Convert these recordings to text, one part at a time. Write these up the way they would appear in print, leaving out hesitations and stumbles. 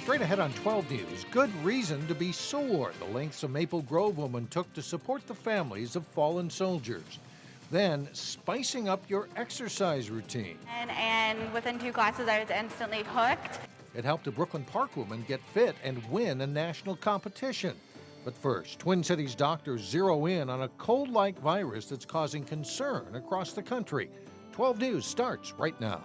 Straight ahead on 12 News, good reason to be sore. The lengths a Maple Grove woman took to support the families of fallen soldiers. Then, spicing up your exercise routine. And within 2 classes, I was instantly hooked. It helped a Brooklyn Park woman get fit and win a national competition. But first, Twin Cities doctors zero in on a cold-like virus that's causing concern across the country. 12 News starts right now.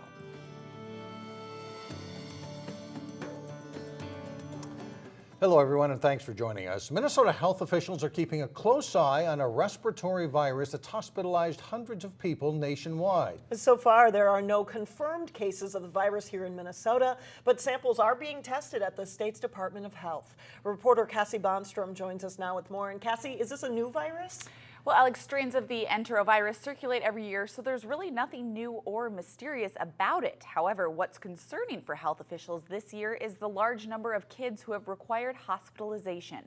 Hello, everyone, and thanks for joining us. Minnesota health officials are keeping a close eye on a respiratory virus that's hospitalized hundreds of people nationwide. So far, there are no confirmed cases of the virus here in Minnesota, but samples are being tested at the state's Department of Health. Reporter Cassie Bonstrom joins us now with more. And Cassie, is this a new virus? Well, Alex, strains of the enterovirus circulate every year, so there's really nothing new or mysterious about it. However, what's concerning for health officials this year is the large number of kids who have required hospitalization.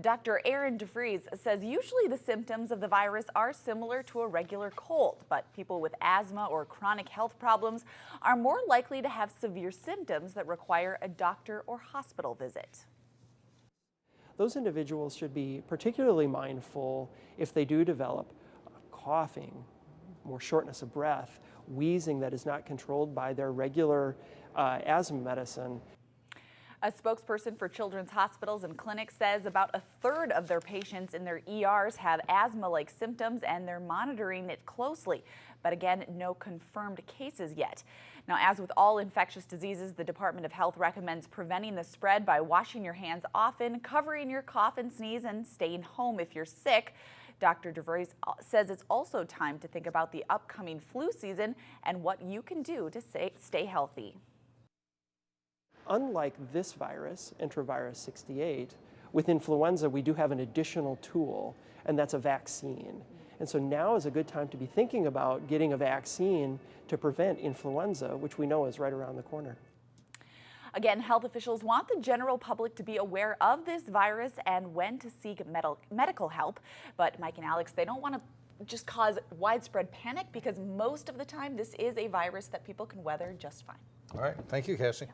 Dr. Aaron DeVries says usually the symptoms of the virus are similar to a regular cold, but people with asthma or chronic health problems are more likely to have severe symptoms that require a doctor or hospital visit. Those individuals should be particularly mindful if they do develop coughing, more shortness of breath, wheezing that is not controlled by their regular asthma medicine. A spokesperson for children's hospitals and clinics says about a third of their patients in their ERs have asthma-like symptoms, and they're monitoring it closely. But again, no confirmed cases yet. Now, as with all infectious diseases, the Department of Health recommends preventing the spread by washing your hands often, covering your cough and sneeze, and staying home if you're sick. Dr. DeVries says it's also time to think about the upcoming flu season and what you can do to stay healthy. Unlike this virus, Enterovirus 68, with influenza we do have an additional tool, and that's a vaccine. And so now is a good time to be thinking about getting a vaccine to prevent influenza, which we know is right around the corner. Again, health officials want the general public to be aware of this virus and when to seek medical help. But Mike and Alex, they don't want to just cause widespread panic, because most of the time this is a virus that people can weather just fine. All right, thank you, Cassie.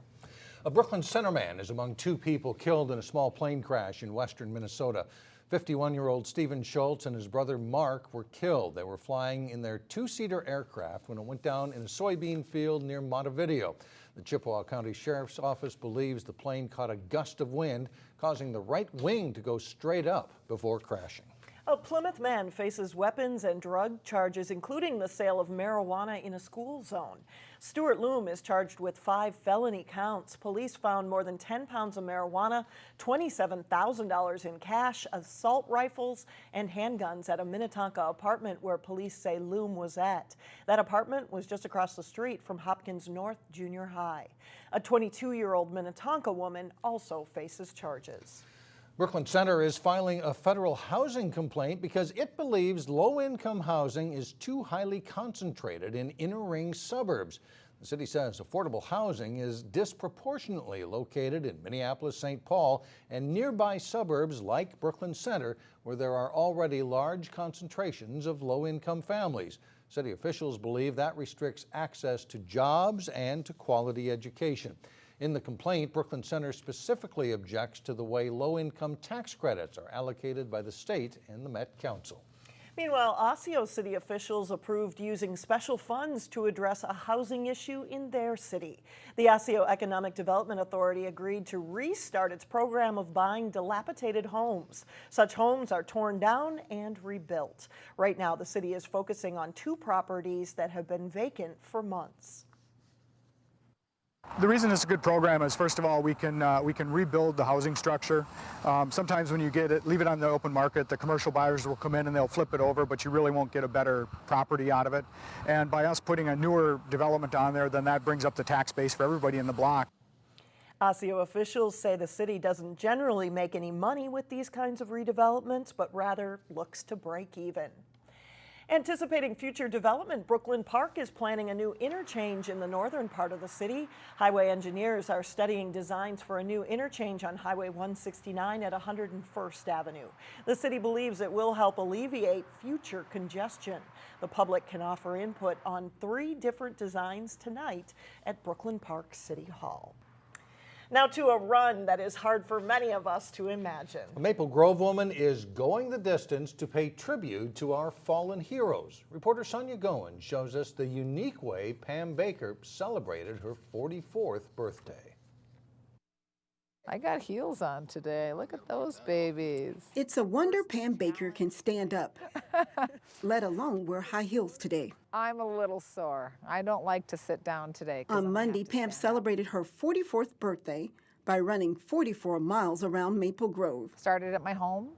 A Brooklyn Center man is among 2 people killed in a small plane crash in western Minnesota. 51-year-old Stephen Schultz and his brother Mark were killed. They were flying in their 2-seater aircraft when it went down in a soybean field near Montevideo. The Chippewa County Sheriff's Office believes the plane caught a gust of wind, causing the right wing to go straight up before crashing. A Plymouth man faces weapons and drug charges, including the sale of marijuana in a school zone. Stuart Loom is charged with 5 felony counts. Police found more than 10 pounds of marijuana, $27,000 in cash, assault rifles, and handguns at a Minnetonka apartment where police say Loom was at. That apartment was just across the street from Hopkins North Junior High. A 22-year-old Minnetonka woman also faces charges. Brooklyn Center is filing a federal housing complaint because it believes low-income housing is too highly concentrated in inner-ring suburbs. The city says affordable housing is disproportionately located in Minneapolis, St. Paul, and nearby suburbs like Brooklyn Center, where there are already large concentrations of low-income families. City officials believe that restricts access to jobs and to quality education. In the complaint, Brooklyn Center specifically objects to the way low-income tax credits are allocated by the state and the Met Council. Meanwhile, Osseo city officials approved using special funds to address a housing issue in their city. The Osseo Economic Development Authority agreed to restart its program of buying dilapidated homes. Such homes are torn down and rebuilt. Right now, the city is focusing on 2 properties that have been vacant for months. The reason it's a good program is, first of all, we can rebuild the housing structure. Sometimes when you leave it on the open market, the commercial buyers will come in and they'll flip it over, but you really won't get a better property out of it. And by us putting a newer development on there, then that brings up the tax base for everybody in the block. Osseo officials say the city doesn't generally make any money with these kinds of redevelopments, but rather looks to break even. Anticipating future development, Brooklyn Park is planning a new interchange in the northern part of the city. Highway engineers are studying designs for a new interchange on Highway 169 at 101st Avenue. The city believes it will help alleviate future congestion. The public can offer input on 3 different designs tonight at Brooklyn Park City Hall. Now to a run that is hard for many of us to imagine. A Maple Grove woman is going the distance to pay tribute to our fallen heroes. Reporter Sonia Goen shows us the unique way Pam Baker celebrated her 44th birthday. I got heels on today. Look at those babies. It's a wonder Pam Baker can stand up, let alone wear high heels today. I'm a little sore. I don't like to sit down today. On Monday, Pam celebrated her 44th birthday by running 44 miles around Maple Grove. Started at my home,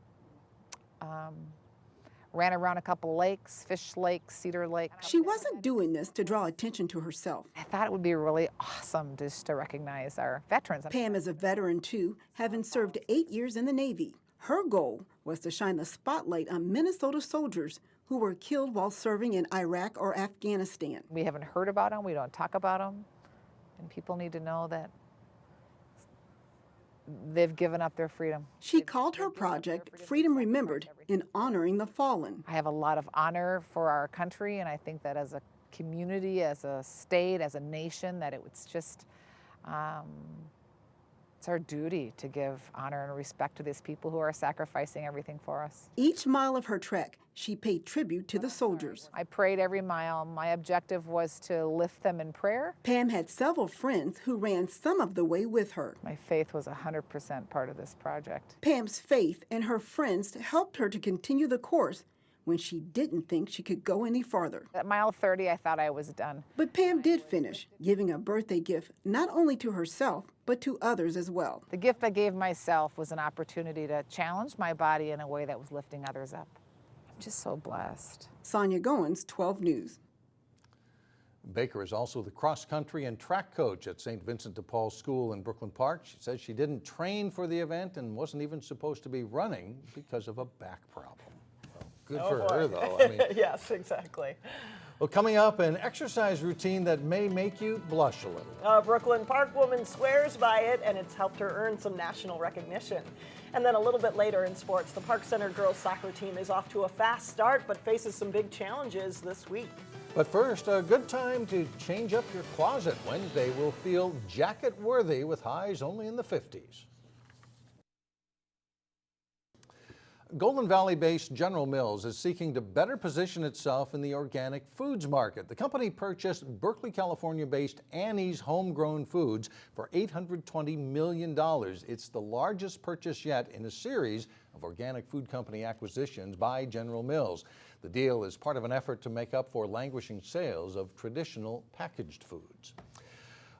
ran around a couple lakes, Fish Lake, Cedar Lake. She wasn't doing this to draw attention to herself. I thought it would be really awesome just to recognize our veterans. Pam is a veteran too, having served 8 years in the Navy. Her goal was to shine the spotlight on Minnesota soldiers who were killed while serving in Iraq or Afghanistan. We haven't heard about them, we don't talk about them, and people need to know that they've given up their freedom. She called her project Freedom Remembered in honoring the fallen. I have a lot of honor for our country, and I think that as a community, as a state, as a nation, that it's just, it's our duty to give honor and respect to these people who are sacrificing everything for us. Each mile of her trek, she paid tribute to the soldiers. I prayed every mile. My objective was to lift them in prayer. Pam had several friends who ran some of the way with her. My faith was 100% part of this project. Pam's faith and her friends helped her to continue the course when she didn't think she could go any farther. At mile 30, I thought I was done. But Pam did finish, giving a birthday gift not only to herself, but to others as well. The gift I gave myself was an opportunity to challenge my body in a way that was lifting others up. I'm just so blessed. Sonia Goins, 12 News. Baker is also the cross-country and track coach at St. Vincent de Paul School in Brooklyn Park. She says she didn't train for the event and wasn't even supposed to be running because of a back problem. Well, good for her, though. I mean, Yes, exactly. well, coming up, an exercise routine that may make you blush a little. A Brooklyn Park woman swears by it, and it's helped her earn some national recognition. And then a little bit later in sports, the Park Center girls soccer team is off to a fast start, but faces some big challenges this week. But first, a good time to change up your closet. Wednesday will feel jacket-worthy with highs only in the 50s. Golden Valley-based General Mills is seeking to better position itself in the organic foods market. The company purchased Berkeley, California-based Annie's Homegrown Foods for $820 million. It's the largest purchase yet in a series of organic food company acquisitions by General Mills. The deal is part of an effort to make up for languishing sales of traditional packaged foods.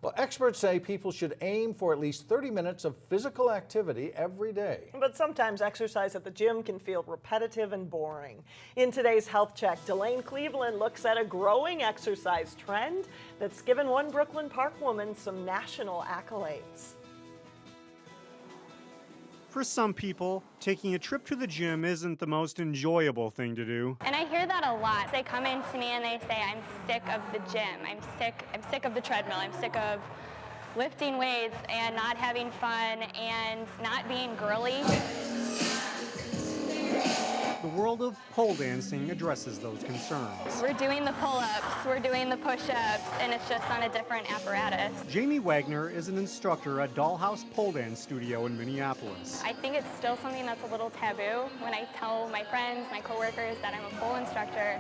Well, experts say people should aim for at least 30 minutes of physical activity every day. But sometimes exercise at the gym can feel repetitive and boring. In today's Health Check, Delane Cleveland looks at a growing exercise trend that's given one Brooklyn Park woman some national accolades. For some people, taking a trip to the gym isn't the most enjoyable thing to do. And I hear that a lot. They come in to me and they say, I'm sick of the gym. I'm sick of the treadmill. I'm sick of lifting weights and not having fun and not being girly. The world of pole dancing addresses those concerns. We're doing the pull-ups, we're doing the push-ups, and it's just on a different apparatus. Jamie Wagner is an instructor at Dollhouse Pole Dance Studio in Minneapolis. I think it's still something that's a little taboo. When I tell my friends, my coworkers that I'm a pole instructor,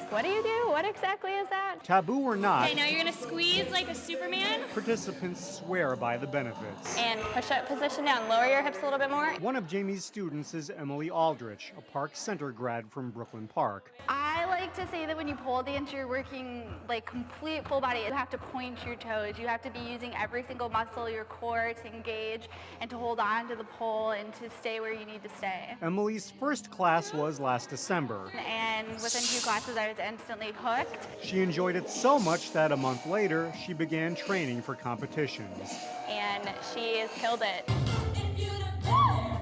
what do you do? What exactly is that? Taboo or not, Okay, now you're gonna squeeze like a Superman. participants swear by the benefits. And push-up position down, lower your hips a little bit more. One of Jamie's students is Emily Aldrich, a Park Center grad from Brooklyn Park. I like to say that when you pole dance, you're working like complete full body. You have to point your toes. You have to be using every single muscle, your core to engage and to hold on to the pole and to stay where you need to stay. Emily's first class was last December. And within 2 classes, I was instantly hooked. She enjoyed it so much that a month later, she began training for competitions. And she has killed it.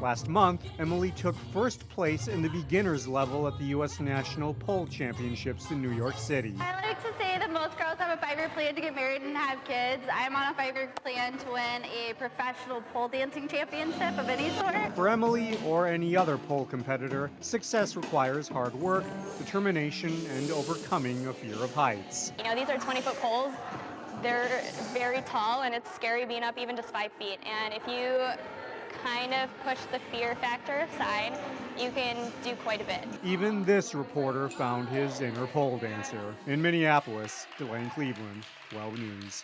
Last month, Emily took first place in the beginners level at the U.S. National Pole Championships in New York City. I like to say that most girls have a 5-year plan to get married and have kids. I'm on a 5-year plan to win a professional pole dancing championship of any sort. For Emily or any other pole competitor, success requires hard work, determination, and overcoming a fear of heights. You know, these are 20-foot poles. they're very tall, and it's scary being up even just 5 feet. And if you kind of push the fear factor aside, you can do quite a bit. Even this reporter found his inner pole dancer. In Minneapolis, Delane Cleveland, 12 News.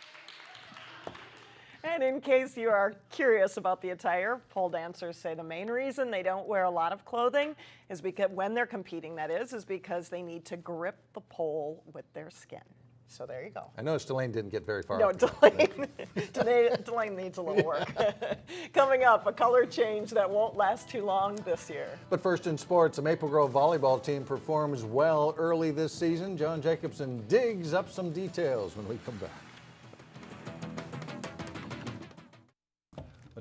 And in case you are curious about the attire, pole dancers say the main reason they don't wear a lot of clothing is because when they're competing, that is because they need to grip the pole with their skin. So there you go. I noticed Delane didn't get very far. No, up. Delane needs a little work. Coming up, a color change that won't last too long this year. But first in sports, the Maple Grove volleyball team performs well early this season. John Jacobson digs up some details when we come back.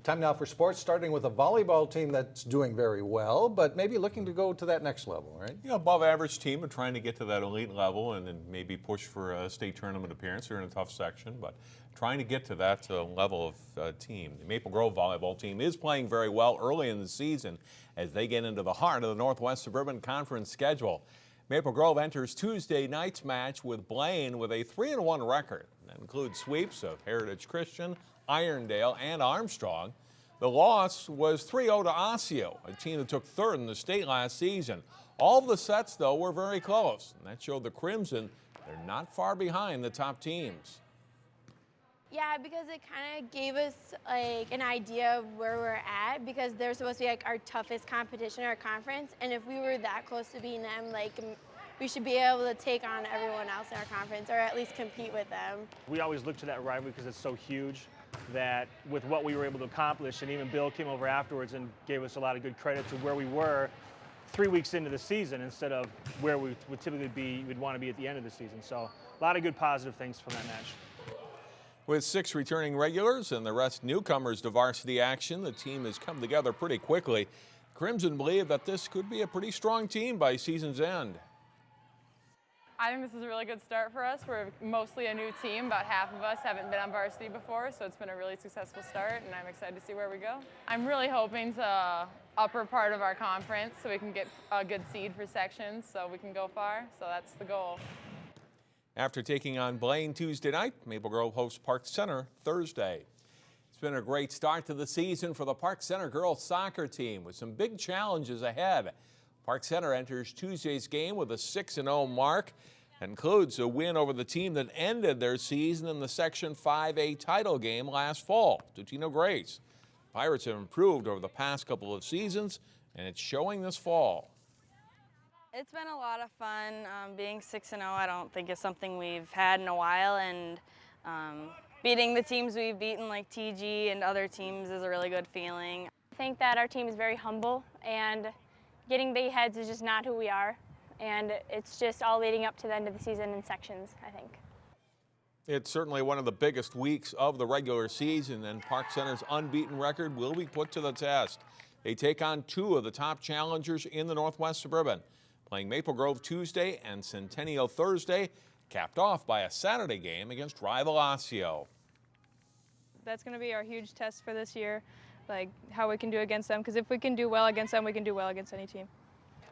Time now for sports, starting with a volleyball team that's doing very well, but maybe looking to go to that next level, right? You know, above average team and trying to get to that elite level and then maybe push for a state tournament appearance. They're in a tough section, but trying to get to that level of team. The Maple Grove volleyball team is playing very well early in the season as they get into the heart of the Northwest Suburban Conference schedule. Maple Grove enters Tuesday night's match with Blaine with a 3-1 record. That includes sweeps of Heritage Christian, Irondale, and Armstrong. The loss was 3-0 to Osseo, a team that took third in the state last season. All of the sets, though, were very close, and that showed the Crimson they're not far behind the top teams. Yeah, because it kind of gave us like an idea of where we're at, because they're supposed to be like our toughest competition, our conference, and if we were that close to beating them, like we should be able to take on everyone else in our conference, or at least compete with them. We always look to that rivalry because it's so huge that with what we were able to accomplish, and even Bill came over afterwards and gave us a lot of good credit to where we were 3 weeks into the season instead of where we would typically be, we'd want to be at the end of the season. So a lot of good positive things from that match. With 6 returning regulars and the rest newcomers to varsity action, the team has come together pretty quickly. Crimson believe that this could be a pretty strong team by season's end. I think this is a really good start for us. We're mostly a new team. About half of us haven't been on varsity before, so it's been a really successful start, and I'm excited to see where we go. I'm really hoping to upper part of our conference so we can get a good seed for sections so we can go far, so that's the goal. After taking on Blaine Tuesday night, Maple Grove hosts Park Center Thursday. It's been a great start to the season for the Park Center girls soccer team with some big challenges ahead. Park Center enters Tuesday's game with a 6-0 mark. Includes a win over the team that ended their season in the Section 5A title game last fall, Tutino Grace. Pirates have improved over the past couple of seasons, and it's showing this fall. It's been a lot of fun. Being 6-0, I don't think is something we've had in a while, and beating the teams we've beaten like TG and other teams is a really good feeling. I think that our team is very humble, and getting big heads is just not who we are, and it's just all leading up to the end of the season in sections, I think. It's certainly one of the biggest weeks of the regular season, and Park Center's unbeaten record will be put to the test. They take on 2 of the top challengers in the Northwest Suburban, playing Maple Grove Tuesday and Centennial Thursday, capped off by a Saturday game against rival Osseo. That's going to be our huge test for this year, like how we can do against them, because if we can do well against them, we can do well against any team.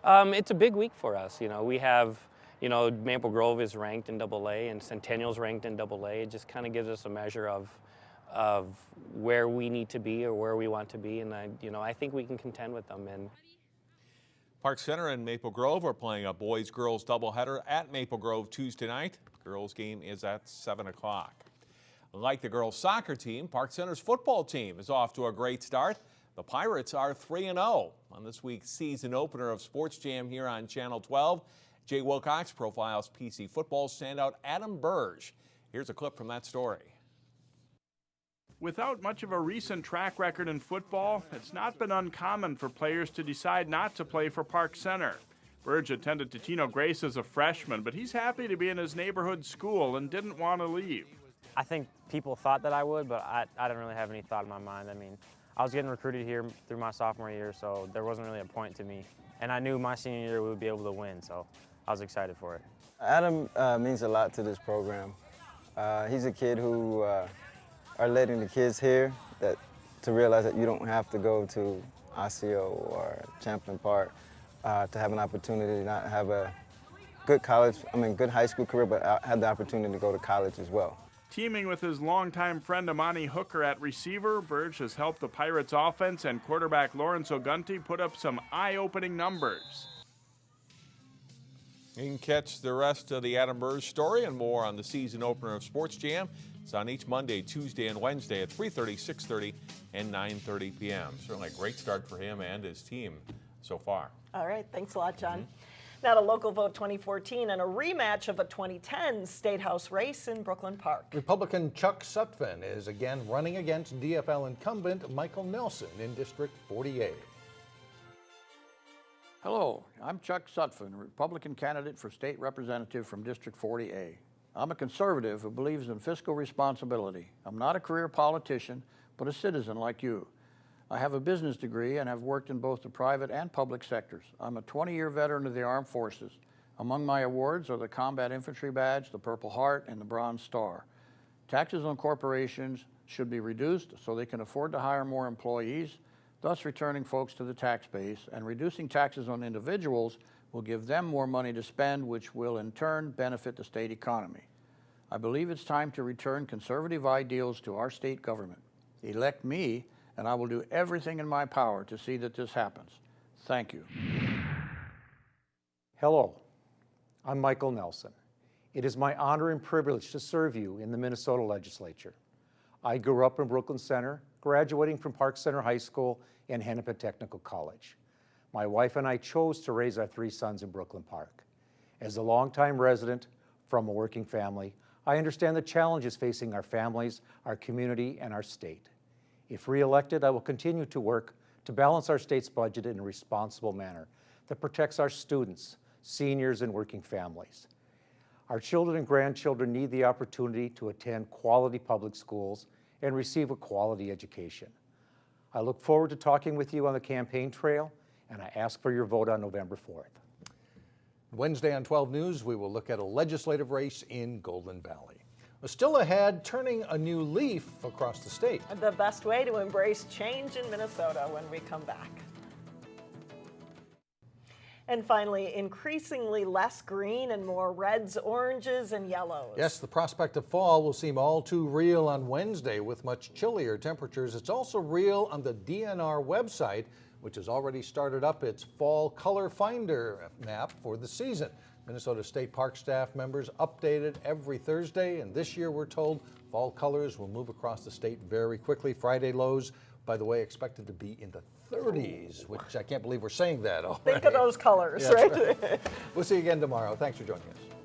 It's a big week for us. You know, we have, Maple Grove is ranked in AA and Centennial's ranked in AA. It just kind of gives us a measure of where we need to be or where we want to be, and I think we can contend with them. And Park Center and Maple Grove are playing a boys-girls doubleheader at Maple Grove Tuesday night. The girls' game is at 7 o'clock. Like the girls' soccer team, Park Center's football team is off to a great start. The Pirates are 3-0 on this week's season opener of Sports Jam here on Channel 12. Jay Wilcox profiles PC football standout Adam Buirge. Here's a clip from that story. Without much of a recent track record in football, it's not been uncommon for players to decide not to play for Park Center. Buirge attended Tutino Grace as a freshman, but he's happy to be in his neighborhood school and didn't want to leave. I think people thought that I would, but I didn't really have any thought in my mind. I mean, I was getting recruited here through my sophomore year, so there wasn't really a point to me. And I knew my senior year we would be able to win, so I was excited for it. Adam means a lot to this program. He's a kid who are letting the kids here to realize that you don't have to go to Osseo or Champlain Park to have an opportunity to not have a good college, good high school career, but have the opportunity to go to college as well. Teaming with his longtime friend Amani Hooker at receiver, Buirge has helped the Pirates offense and quarterback Lawrence Ogunti put up some eye-opening numbers. You can catch the rest of the Adam Buirge story and more on the season opener of Sports Jam. It's on each Monday, Tuesday, and Wednesday at 3:30, 6:30, and 9:30 p.m. Certainly a great start for him and his team so far. All right, thanks a lot, John. Now to local vote 2014 and a rematch of a 2010 State House race in Brooklyn Park. Republican Chuck Sutphin is again running against DFL incumbent Michael Nelson in District 48. Hello, I'm Chuck Sutphin, Republican candidate for state representative from District 40A. I'm a conservative who believes in fiscal responsibility. I'm not a career politician, but a citizen like you. I have a business degree and have worked in both the private and public sectors. I'm a 20-year veteran of the Armed Forces. Among my awards are the Combat Infantry Badge, the Purple Heart, and the Bronze Star. Taxes on corporations should be reduced so they can afford to hire more employees, thus returning folks to the tax base, and reducing taxes on individuals will give them more money to spend, which will in turn benefit the state economy. I believe it's time to return conservative ideals to our state government. Elect me, and I will do everything in my power to see that this happens. Thank you. Hello, I'm Michael Nelson. It is my honor and privilege to serve you in the Minnesota legislature. I grew up in Brooklyn Center, graduating from Park Center High School and Hennepin Technical College. My wife and I chose to raise our 3 sons in Brooklyn Park. As a longtime resident from a working family, I understand the challenges facing our families, our community, and our state. If re-elected, I will continue to work to balance our state's budget in a responsible manner that protects our students, seniors, and working families. Our children and grandchildren need the opportunity to attend quality public schools and receive a quality education. I look forward to talking with you on the campaign trail, and I ask for your vote on November 4th. Wednesday on 12 News, we will look at a legislative race in Golden Valley. Still ahead, turning a new leaf across the state. The best way to embrace change in Minnesota when we come back. And finally, increasingly less green and more reds, oranges, and yellows. Yes, the prospect of fall will seem all too real on Wednesday with much chillier temperatures. It's also real on the DNR website, which has already started up its Fall Color Finder map for the season. Minnesota State Park staff members updated every Thursday, and this year we're told fall colors will move across the state very quickly. Friday lows, by the way, expected to be in the 30s, which I can't believe we're saying that already. Think of those colors, Yes, right? We'll see you again tomorrow. Thanks for joining us.